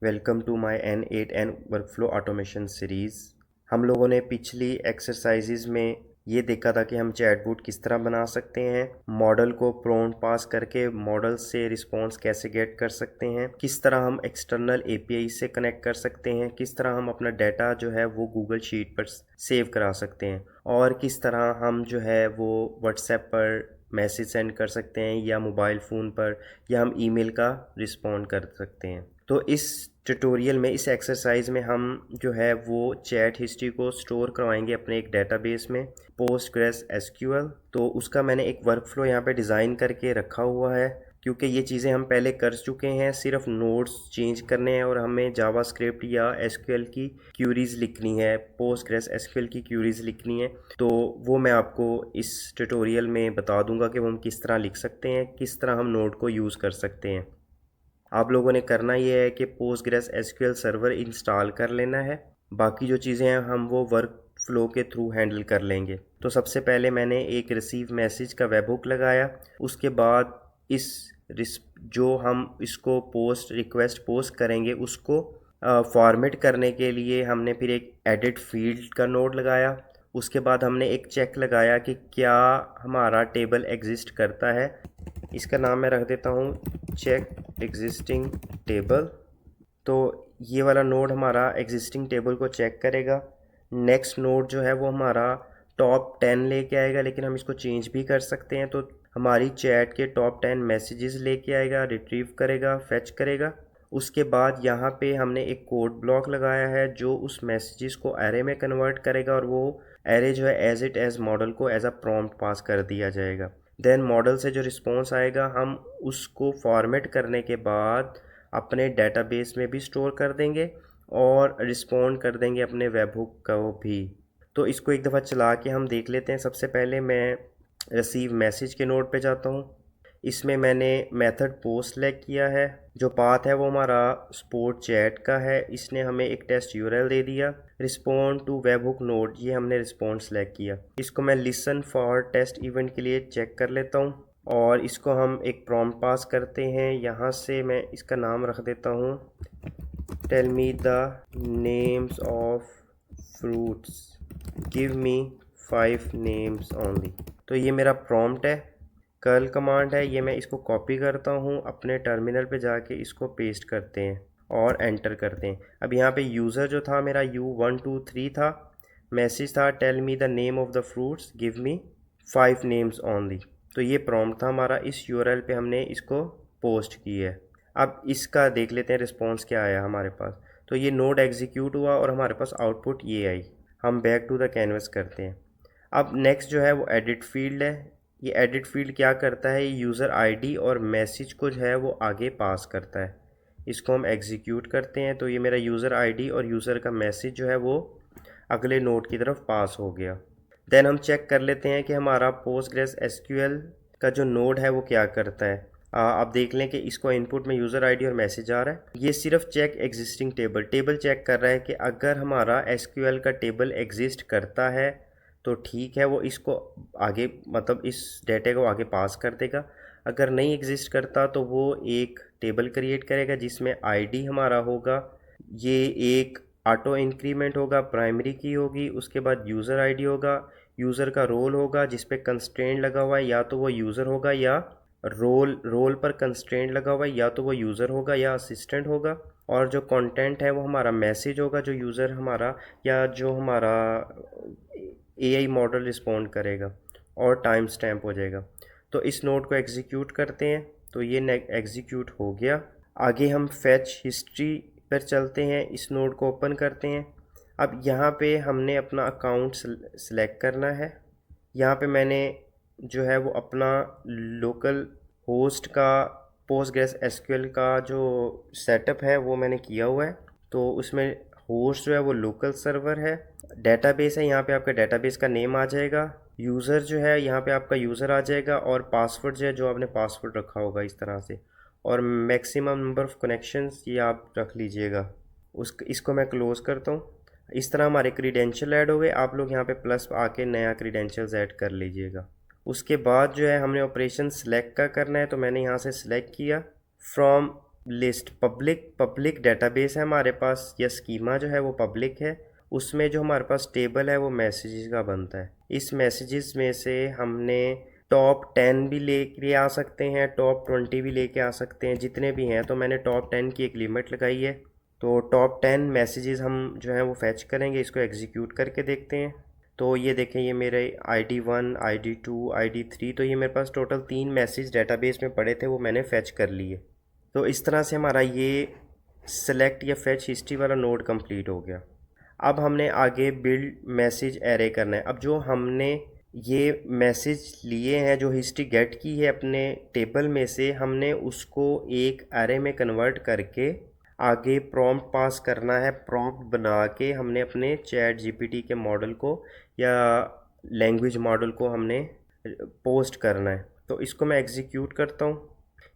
Welcome to my N8N workflow automation series. हम लोगों ने पिछली एक्सरसाइजेज में ये देखा था कि हम चैटबॉट किस तरह बना सकते हैं, मॉडल को प्रॉम्प्ट पास करके मॉडल से रिस्पॉन्स कैसे गेट कर सकते हैं, किस तरह हम एक्सटर्नल एपीआई से कनेक्ट कर सकते हैं, किस तरह हम अपना डाटा जो है वो गूगल शीट पर सेव करा सकते हैं और किस तरह हम जो है वो व्हाट्सएप पर मैसेज सेंड कर सकते हैं या मोबाइल फ़ोन पर या हम ईमेल का रिस्पॉन्ड कर सकते हैं। तो इस ट्यूटोरियल में, इस एक्सरसाइज में हम जो है वो चैट हिस्ट्री को स्टोर करवाएंगे अपने एक डेटाबेस में पोस्टग्रेस एसक्यूएल। तो उसका मैंने एक वर्कफ्लो यहाँ पे डिज़ाइन करके रखा हुआ है क्योंकि ये चीज़ें हम पहले कर चुके हैं, सिर्फ नोड्स चेंज करने हैं और हमें जावास्क्रिप्ट या एसक्यूएल की क्यूरीज़ लिखनी है, पोस्टग्रेस एसक्यूएल की क्यूरीज़ लिखनी है। तो वो मैं आपको इस ट्यूटोरियल में बता दूंगा कि वो हम किस तरह लिख सकते हैं, किस तरह हम नोड को यूज़ कर सकते हैं। आप लोगों ने करना ये है कि पोस्टग्रेस एसक्यूएल सर्वर इंस्टॉल कर लेना है, बाकी जो चीज़ें हैं हम वो वर्क फ्लो के थ्रू हैंडल कर लेंगे। तो सबसे पहले मैंने एक रिसीव मैसेज का वेब हुक लगाया, उसके बाद जो हम इसको पोस्ट रिक्वेस्ट पोस्ट करेंगे उसको फॉर्मेट करने के लिए हमने फिर एक एडिट फील्ड का नोड लगाया। उसके बाद हमने एक चेक लगाया कि क्या हमारा टेबल एग्जिस्ट करता है। इसका नाम मैं रख देता हूँ चेक एग्जिस्टिंग टेबल। तो ये वाला नोड हमारा एग्जिस्टिंग टेबल को चेक करेगा। नेक्स्ट नोड जो है वो हमारा टॉप 10 लेके आएगा, लेकिन हम इसको चेंज भी कर सकते हैं। तो हमारी चैट के टॉप 10 मैसेजेस लेके आएगा, रिट्रीव करेगा, फेच करेगा। उसके बाद यहाँ पे हमने एक कोड ब्लॉक लगाया है जो उस मैसेजेस को एरे में कन्वर्ट करेगा और वो एरे जो है एज इट एज मॉडल को एज अ प्रॉम्प्ट पास कर दिया जाएगा। देन मॉडल से जो रिस्पॉन्स आएगा हम उसको फॉर्मेट करने के बाद अपने डेटाबेस में भी स्टोर कर देंगे और रिस्पॉन्ड कर देंगे अपने वेब हुक को भी। तो इसको एक दफ़ा चला के हम देख लेते हैं। सबसे पहले मैं रिसीव मैसेज के नोड पे जाता हूँ। इसमें मैंने मेथड पोस्ट सेलेक्ट किया है, जो पाथ है वो हमारा स्पोर्ट चैट का है। इसने हमें एक टेस्ट यूआरएल दे दिया। Respond to webhook node, ये हमने रिस्पॉन्ड सेलेक्ट किया। इसको मैं लिसन फॉर टेस्ट इवेंट के लिए चेक कर लेता हूँ और इसको हम एक प्रॉम्प्ट पास करते हैं। यहाँ से मैं इसका नाम रख देता हूँ tell me the names of fruits, give me 5 names only. तो ये मेरा प्रॉम्प्ट है, कर्ल कमांड है। ये मैं इसको कॉपी करता हूँ, अपने टर्मिनल पे जाके इसको पेस्ट करते हैं और एंटर करते हैं। अब यहाँ पे यूज़र जो था मेरा U123 था, मैसेज था tell me the name of the fruits, give me 5 names only. तो ये प्रॉम्प्ट था हमारा, इस यूआरएल पे हमने इसको पोस्ट की है। अब इसका देख लेते हैं रिस्पॉन्स क्या आया हमारे पास। तो ये नोड एग्जीक्यूट हुआ और हमारे पास आउटपुट ये आई। हम बैक टू द कैनवस करते हैं। अब नेक्स्ट जो है वो एडिट फील्ड है। ये एडिट फील्ड क्या करता है, ये यूज़र आईडी और मैसेज को जो है वो आगे पास करता है। इसको हम एग्जीक्यूट करते हैं तो ये मेरा यूज़र आईडी और यूज़र का मैसेज जो है वो अगले नोड की तरफ पास हो गया। देन हम चेक कर लेते हैं कि हमारा पोस्टग्रेस एसक्यूएल का जो नोड है वो क्या करता है। आप देख लें कि इसको इनपुट में यूज़र आईडी और मैसेज आ रहा है। ये सिर्फ चेक एग्जिस्टिंग टेबल चेक कर रहा है कि अगर हमारा एसक्यूएल का टेबल एग्जिस्ट करता है तो ठीक है, वो इसको आगे मतलब इस डेटा को आगे पास कर देगा। अगर नहीं एग्जिस्ट करता तो वो एक टेबल क्रिएट करेगा जिसमें आईडी हमारा होगा, ये एक ऑटो इंक्रीमेंट होगा, प्राइमरी की होगी, उसके बाद यूज़र आईडी होगा, यूज़र का रोल होगा जिस पे कंस्ट्रेंट लगा हुआ है, या तो वो यूज़र होगा या रोल पर कंस्ट्रेंट लगा हुआ है, या तो वो यूज़र होगा या असिस्टेंट होगा। और जो कंटेंट है वो हमारा मैसेज होगा जो यूज़र हमारा या जो हमारा एआई मॉडल रिस्पॉन्ड करेगा और टाइम स्टैम्प हो जाएगा। तो इस नोड को एग्जीक्यूट करते हैं तो ये एग्जीक्यूट हो गया। आगे हम फैच हिस्ट्री पर चलते हैं, इस नोड को ओपन करते हैं। अब यहाँ पे हमने अपना अकाउंट सेलेक्ट करना है। यहाँ पे मैंने जो है वो अपना लोकल होस्ट का पोस्टग्रेस एसक्यूएल का जो सेटअप है वो मैंने किया हुआ है। तो उसमें होस्ट जो है वो लोकल सर्वर है, डेटाबेस है, यहाँ पे आपका डेटाबेस का नेम आ जाएगा, यूज़र जो है यहाँ पे आपका यूज़र आ जाएगा और पासवर्ड जो है जो आपने पासवर्ड रखा होगा इस तरह से, और मैक्सिमम नंबर ऑफ़ कनेक्शंस ये आप रख लीजिएगा। इसको मैं क्लोज़ करता हूँ। इस तरह हमारे क्रीडेंशियल ऐड हो गए। आप लोग यहाँ पे प्लस आके नया क्रीडेंशियल्स ऐड कर लीजिएगा। उसके बाद जो है हमने ऑपरेशन सेलेक्ट का करना है, तो मैंने यहाँ से सिलेक्ट किया फ्रॉम लिस्ट पब्लिक डेटाबेस है हमारे पास, या स्कीमा जो है वो पब्लिक है। उसमें जो हमारे पास टेबल है वो मैसेजेस का बनता है। इस मैसेजेस में से हमने टॉप 10 भी लेके आ सकते हैं, टॉप 20 भी लेके आ सकते हैं, जितने भी हैं। तो मैंने टॉप 10 की एक लिमिट लगाई है। तो टॉप 10 मैसेजेस हम जो है वो फैच करेंगे। इसको एग्जीक्यूट करके देखते हैं। तो ये देखें, ये मेरे ID1, ID2, ID3, तो ये मेरे पास टोटल 3 मैसेज डेटाबेस में पड़े थे, वो मैंने फैच कर लिए। तो इस तरह से हमारा ये सेलेक्ट या फैच हिस्ट्री वाला नोड कंप्लीट हो गया। अब हमने आगे बिल्ड मैसेज एरे करना है। अब जो हमने ये मैसेज लिए हैं, जो हिस्ट्री गेट की है अपने टेबल में से, हमने उसको एक एरे में कन्वर्ट करके आगे प्रॉम्प्ट पास करना है। प्रॉम्प्ट बना के हमने अपने चैट जीपीटी के मॉडल को या लैंग्वेज मॉडल को हमने पोस्ट करना है। तो इसको मैं एग्जीक्यूट करता हूँ।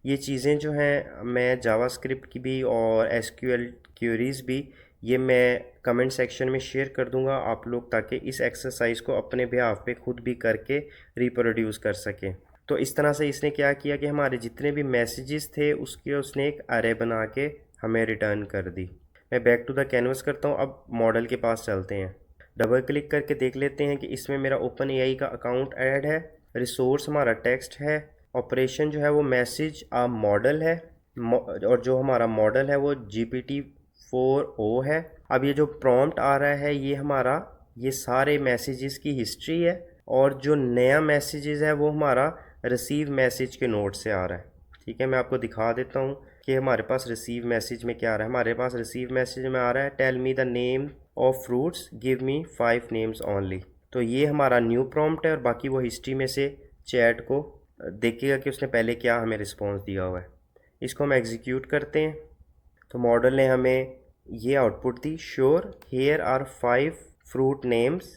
ये चीज़ें जो हैं, मैं जावास्क्रिप्ट की भी और एसक्यूएल क्यूरीज भी, ये मैं कमेंट सेक्शन में शेयर कर दूंगा आप लोग, ताकि इस एक्सरसाइज को अपने बिहाफ पे खुद भी करके रिप्रोड्यूस कर सकें। तो इस तरह से इसने क्या किया कि हमारे जितने भी मैसेजेस थे उसके उसने एक अरे बना के हमें रिटर्न कर दी। मैं बैक टू द कैनवस करता हूँ। अब मॉडल के पास चलते हैं। डबल क्लिक करके देख लेते हैं कि इसमें मेरा ओपन एआई का अकाउंट ऐड है। रिसोर्स हमारा टेक्स्ट है। ऑपरेशन जो है वो मैसेज आ मॉडल है, और जो हमारा मॉडल है वो GPT-4o है। अब ये जो प्रॉम्प्ट आ रहा है ये हमारा ये सारे मैसेजेस की हिस्ट्री है, और जो नया मैसेजेस है वो हमारा रिसीव मैसेज के नोट से आ रहा है। ठीक है, मैं आपको दिखा देता हूँ कि हमारे पास रिसीव मैसेज में क्या आ रहा है। हमारे पास रिसीव मैसेज में आ रहा है, tell me the name of fruits, give me 5 names only. तो ये हमारा न्यू प्रॉम्प्ट है, और बाकी वो हिस्ट्री में से चैट को देखिएगा कि उसने पहले क्या हमें रिस्पॉन्स दिया हुआ है। इसको हम एग्जीक्यूट करते हैं। तो मॉडल ने हमें ये आउटपुट दी, sure here are 5 fruit names,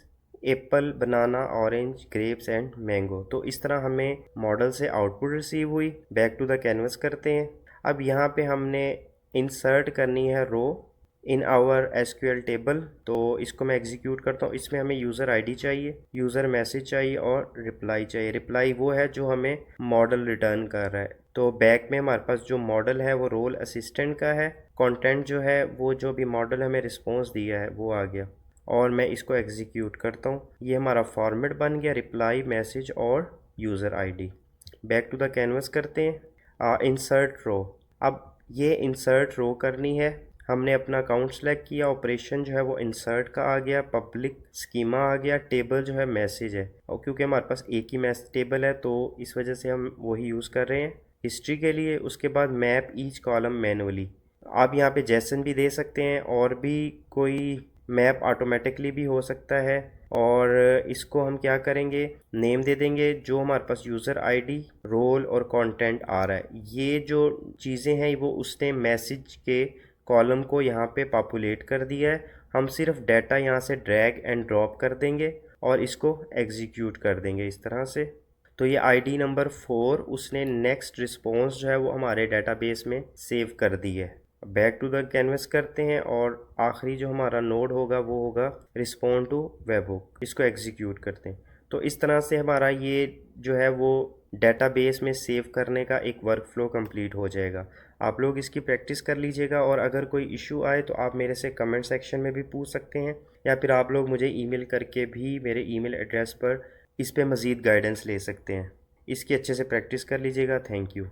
apple, banana, orange, grapes and mango. तो इस तरह हमें मॉडल से आउटपुट रिसीव हुई। बैक टू द कैनवस करते हैं। अब यहाँ पे हमने इंसर्ट करनी है row in our SQL table. तो इसको मैं एग्जीक्यूट करता हूँ। इसमें हमें यूज़र आईडी चाहिए, यूज़र मैसेज चाहिए और रिप्लाई चाहिए। रिप्लाई वो है जो हमें मॉडल रिटर्न कर रहा है। तो बैक में हमारे पास जो मॉडल है वो रोल असिस्टेंट का है। कंटेंट जो है वो जो भी मॉडल हमें रिस्पॉन्स दिया है वो आ गया, और मैं इसको एग्जीक्यूट करता हूँ। ये हमारा फॉर्मेट बन गया, रिप्लाई, मैसेज और user ID. Back to the canvas करते हैं। Insert row. अब ये इंसर्ट रो करनी है। हमने अपना अकाउंट सेलेक्ट किया, ऑपरेशन जो है वो इंसर्ट का आ गया, पब्लिक स्कीमा आ गया, टेबल जो है मैसेज है, और क्योंकि हमारे पास एक ही मैसेज टेबल है तो इस वजह से हम वही यूज़ कर रहे हैं हिस्ट्री के लिए। उसके बाद मैप ईच कॉलम मैनुअली। आप यहाँ पे जैसन भी दे सकते हैं, और भी कोई मैप ऑटोमेटिकली भी हो सकता है। और इसको हम क्या करेंगे, नेम दे देंगे जो हमारे पास यूज़र आईडी, रोल और कंटेंट आ रहा है। ये जो चीज़ें हैं वो उसने मैसेज के कॉलम को यहाँ पे पॉपुलेट कर दिया है। हम सिर्फ डाटा यहाँ से ड्रैग एंड ड्रॉप कर देंगे और इसको एग्जीक्यूट कर देंगे इस तरह से। तो ये ID नंबर 4 उसने नेक्स्ट रिस्पॉन्स जो है वो हमारे डेटाबेस में सेव कर दी है। बैक टू द कैनवस करते हैं, और आखिरी जो हमारा नोड होगा वो होगा रिस्पॉन्ड टू वेबहुक। इसको एग्जीक्यूट करते हैं। तो इस तरह से हमारा ये जो है वो डेटाबेस में सेव करने का एक वर्क फ्लो कंप्लीट हो जाएगा। आप लोग इसकी प्रैक्टिस कर लीजिएगा, और अगर कोई इशू आए तो आप मेरे से कमेंट सेक्शन में भी पूछ सकते हैं, या फिर आप लोग मुझे ईमेल करके भी मेरे ईमेल एड्रेस पर इस पे मज़ीद गाइडेंस ले सकते हैं। इसकी अच्छे से प्रैक्टिस कर लीजिएगा। Thank you.